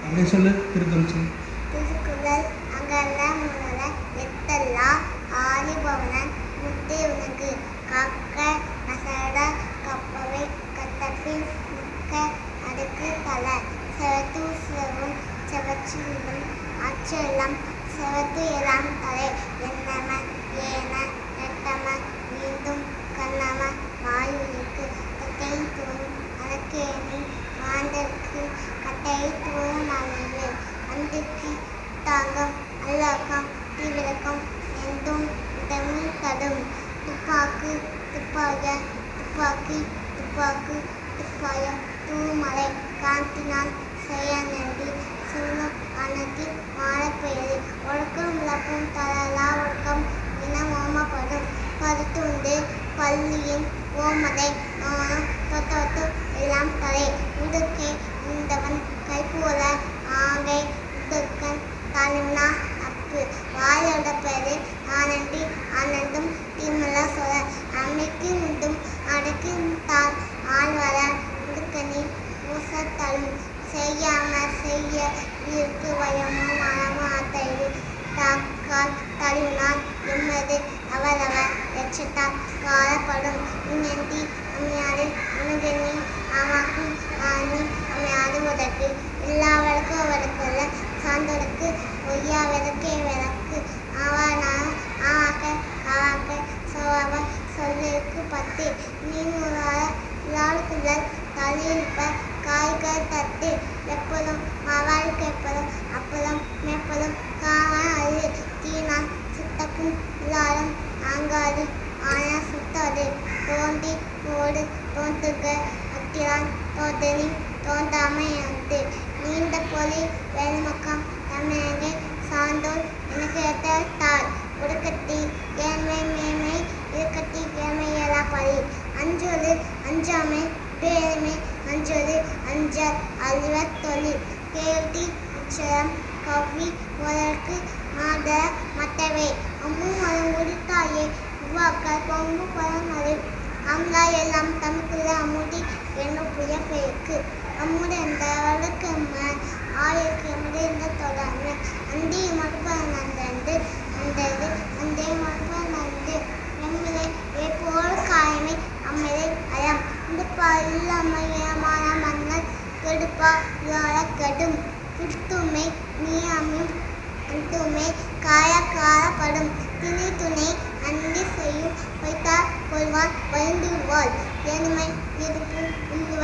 அப்படியே சொல்லு, திருக்குறள் சொல்லு. திருக்குறள் அகல முதல எத்தெல்லாம் ஆழிபவனன் முத்தே உனக்கு காக்க நசட கப்பவை கத்தப்பின் மிக்க அடுக்கு தல செவத்து சிறவும் செவச்சிலும் அச்செல்லாம் செவத்து எல்லாம் தலை எண்ணம ஏன நெட்டம மீண்டும் கண்ணம வாயுக்கு கட்டை தோறும் அடக்கேணி மாந்தற்கு கட்டை தோறும் அழிவு அன்றைக்கு தாங்கம் அல்லக்கம் தீவிரக்கம் என்றும் தமிழ் கடும் துப்பாக்கு துப்பாய துப்பாக்கி துப்பாக்கு துப்பாய தூமலை காந்தினால் செய்ய நன்றி சொல்லும் அன்னத்தில் மாறப்பெயரு ஒழுக்கம் விளக்கம் தரலா ஒழுக்கம் என ஓமப்படும் கருத்துண்டு பள்ளியின் ஓமதை நோனம் தொத்தொத்து எல்லாம் தலை உடுக்கை உண்டவன் கைப்போல ஆகை உடுக்கன் தாழ்னா அப்பு வாயோட பெயரு ஆனந்தி ஆனந்தும் தீமலா சொல அமைக்கு உண்டும் அடக்கி தார் ஆழ்வர உடுக்கனி ஊசத்தலும் செய்யாம செய்ய இருக்கு வயமோ மனமோ அத்தைவு தாக்கால் தழுவினால் எம்மது அவரவர் எச்சத்தால் காலப்படும் இந்நெந்தி அமையாது உனகனி ஆமாக்கும் ஆணி அமையாது உதற்கு எல்லாவருக்கும் அவருக்குள்ள சார்ந்தவருக்கு ஒய்யாவதற்கே விளக்கு ஆவானாலும் ஆவாக்க ஆவாக்க சோவாவ சொல்லிருக்கு பத்து நீனுறாத இல்லாளுக்குள்ளல் தள்ளியிருப்ப காய்கள் தத்து எப்போதும் மாவாளுக்கு எப்போதும் அப்போதும் மேப்பதும் காவன் அது தீனால் சுத்தக்கும் எல்லாரும் ஆங்காது ஆனா சுத்தாது தோண்டி ஓடு தோன்றுக அத்திரான் தோதனி தோன்றாமை வந்து நீண்ட பொலி வேலுமக்கம் தமிழகை சார்ந்தோர் எனக்கு ஏற்ற தாள் உடுக்கத்தி ஏழ்மை மேன்மை இருக்கத்தி ஏழ்மையலா பழி அஞ்சொரு அஞ்சாமை பேருமை அஞ்சொரு அஞ்சல் அல்வர் தொழில் கேள்வி உச்சரம் கவ்வி உலருக்கு மாதர மற்றவை அம்மு மரம் உடுத்தாயே உருவாக்கால் பொங்கு பழமறு அம்லா எல்லாம் தமிழ்க்குள்ள அமுடி என்னும் புய பெருக்கு அம்முடு என்ற வழக்கம்ம ஆயிருக்கு எம்முடு என்ற தொடர்ந்து அந்தி மறுப்ப நந்தது அந்தது அந்தே மறுப்ப நந்து எம்மிலை ஏப்போல் காயமை அம்மிலை அயம் இடுப்பா இல்லமையமான மன்னர் கெடுப்பா இல்லாத கெடும் கிட்டுமை நீ அம்மும் அந்துமை காய காலப்படும் திணை துணை அந்தி செய்யும் வைத்தார் கொள்வான் பயந்துவாள் ஏனுமை இருப்பு